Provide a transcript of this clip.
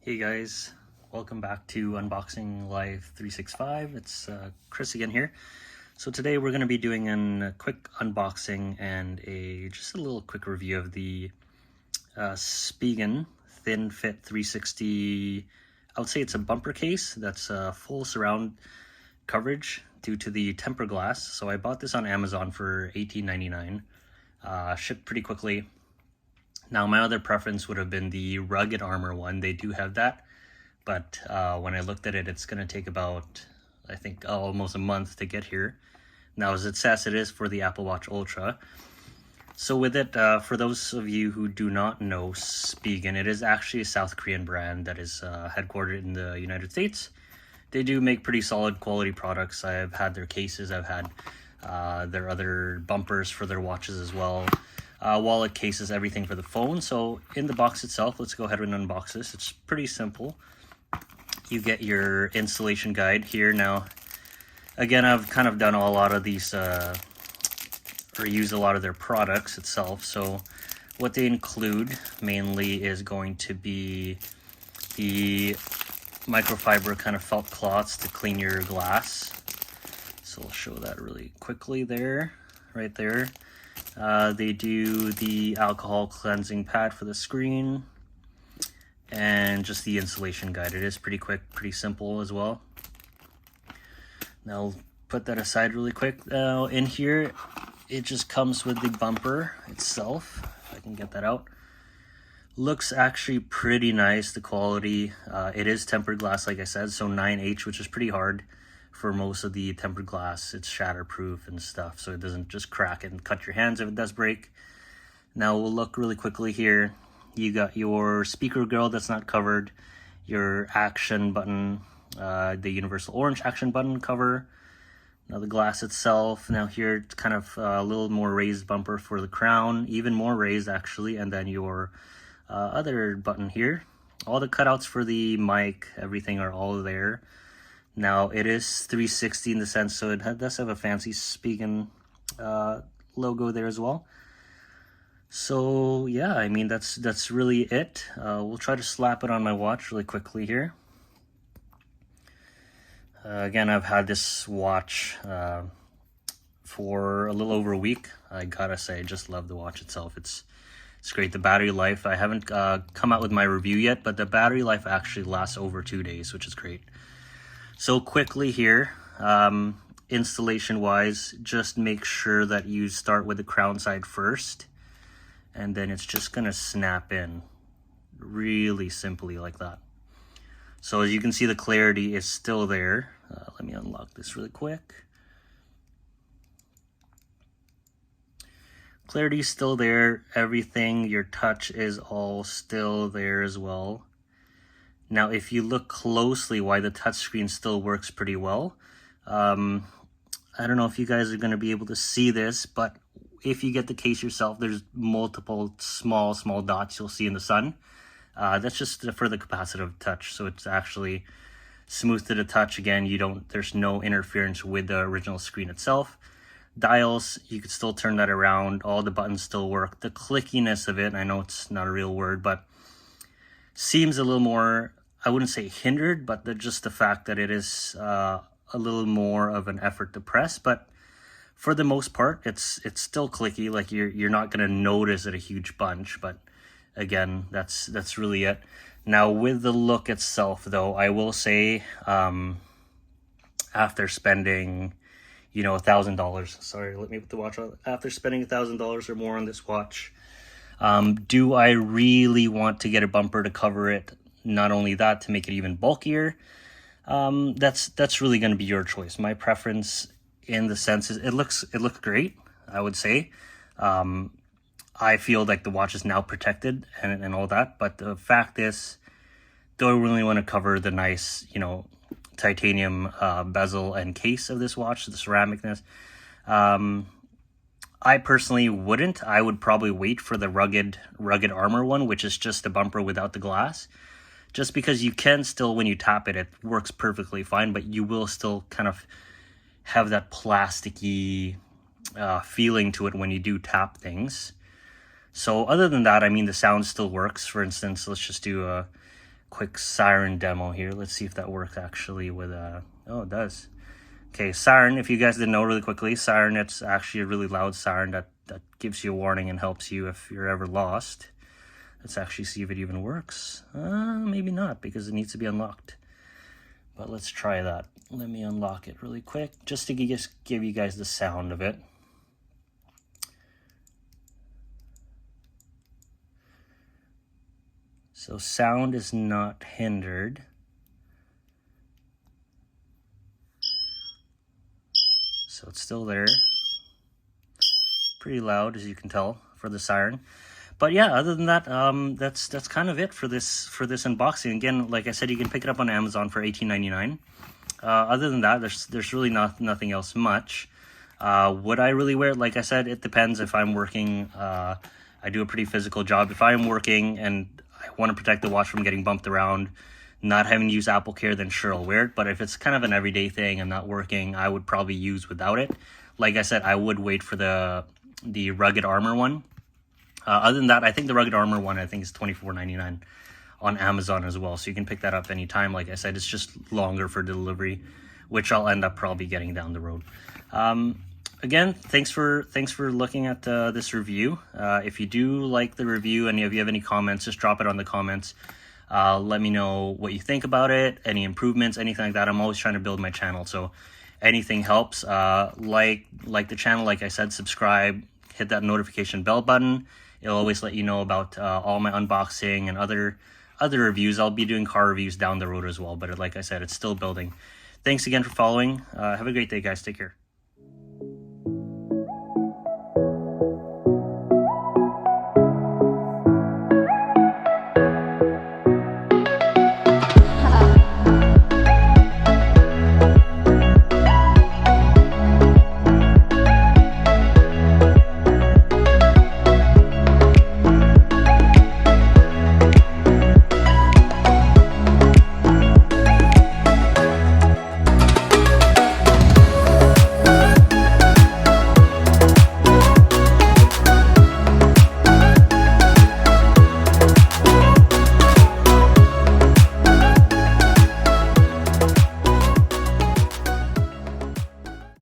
Hey guys, welcome back to Unboxing Live 365. It's Chris again here. So today we're going to be doing a quick unboxing and just a little quick review of the Spigen Thin Fit 360. I would say it's a bumper case that's full surround coverage due to the tempered glass. So I bought this on Amazon for $18.99. Shipped pretty quickly. Now, my other preference would have been the rugged armor one. They do have that, but when I looked at it, it's going to take about, I think, almost a month to get here. Now, as it says, it is for the Apple Watch Ultra. So with it, for those of you who do not know Spigen, it is actually a South Korean brand that is headquartered in the United States. They do make pretty solid quality products. I've had their cases, I've had their other bumpers for their watches as well. Wallet cases, everything for the phone. So in the box itself, let's go ahead and unbox this. It's pretty simple. You get your installation guide here. Now, again, I've kind of done a lot of these, or used a lot of their products itself. So what they include mainly is going to be the microfiber kind of felt cloths to clean your glass. So I'll show that really quickly there, right there. They do the alcohol cleansing pad for the screen and just the installation guide. It is pretty quick, pretty simple as well. Now I'll put that aside really quick. Now in here, it just comes with the bumper itself. If I can get that out. Looks actually pretty nice, the quality. It is tempered glass, like I said, so 9H, which is pretty hard. For most of the tempered glass, it's shatterproof and stuff, so it doesn't just crack and cut your hands if it does break. Now we'll look really quickly here. You got your speaker grill that's not covered, your action button, the universal orange action button cover. Now the glass itself. Now here it's kind of a little more raised bumper for the crown, even more raised actually, and then your other button here. All the cutouts for the mic, everything are all there. Now it is 360 in the sense, so it does have a fancy Spigen logo there as well. So yeah, I mean that's really it. We'll try to slap it on my watch really quickly here. Again, I've had this watch for a little over a week. I gotta say, I just love the watch itself. It's great. The battery life, I haven't come out with my review yet, but the battery life actually lasts over 2 days, which is great. So quickly here, installation wise, just make sure that you start with the crown side first, and then it's just gonna snap in really simply like that. So as you can see, the clarity is still there. Let me unlock this really quick. Clarity is still there. Everything, your touch is all still there as well. Now, if you look closely, why the touchscreen still works pretty well. I don't know if you guys are going to be able to see this, but if you get the case yourself, there's multiple small dots you'll see in the sun. That's just for the capacitive touch, so it's actually smooth to the touch. Again, there's no interference with the original screen itself. Dials, you could still turn that around. All the buttons still work. The clickiness of it, I know it's not a real word, but seems a little more, I wouldn't say hindered, but just the fact that it is a little more of an effort to press. But for the most part, it's still clicky. Like you're not gonna notice it a huge bunch. But again, that's really it. Now with the look itself, though, I will say, after spending, $1,000. Sorry, let me put the watch on. After spending $1,000 or more on this watch, do I really want to get a bumper to cover it? Not only that, to make it even bulkier. That's really going to be your choice. My preference in the sense is it looks great, I would say. I feel like the watch is now protected and all that, but the fact is, do I really want to cover the nice, titanium bezel and case of this watch, the ceramicness? I personally wouldn't. I would probably wait for the rugged armor one, which is just the bumper without the glass. Just because you can still, when you tap it, it works perfectly fine, but you will still kind of have that plasticky feeling to it when you do tap things. So other than that, I mean, the sound still works. For instance, let's just do a quick siren demo here. Let's see if that works actually with oh, it does. Okay, siren, if you guys didn't know, really quickly, siren, it's actually a really loud siren that gives you a warning and helps you if you're ever lost. Let's actually see if it even works. Maybe not, because it needs to be unlocked. But let's try that. Let me unlock it really quick, just to give you guys the sound of it. So sound is not hindered. So it's still there. Pretty loud, as you can tell, for the siren. But yeah, other than that, that's kind of it for this unboxing. Again, like I said, you can pick it up on Amazon for $18.99. Other than that, there's really nothing else much. Would I really wear it? Like I said, it depends. If I'm working, I do a pretty physical job. If I'm working and I want to protect the watch from getting bumped around, not having to use Apple Care, then sure, I'll wear it. But if it's kind of an everyday thing, I'm not working, I would probably use without it. Like I said, I would wait for the Rugged Armor one. Other than that, I think the Rugged Armor one, I think, is $24.99 on Amazon as well. So you can pick that up anytime. Like I said, it's just longer for delivery, which I'll end up probably getting down the road. Again, thanks for looking at this review. If you do like the review and if you have any comments, just drop it on the comments. Let me know what you think about it, any improvements, anything like that. I'm always trying to build my channel, so anything helps. Like the channel, like I said, subscribe, hit that notification bell button. It'll always let you know about all my unboxing and other reviews. I'll be doing car reviews down the road as well, but like I said, it's still building. Thanks again for following. Have a great day, guys. Take care.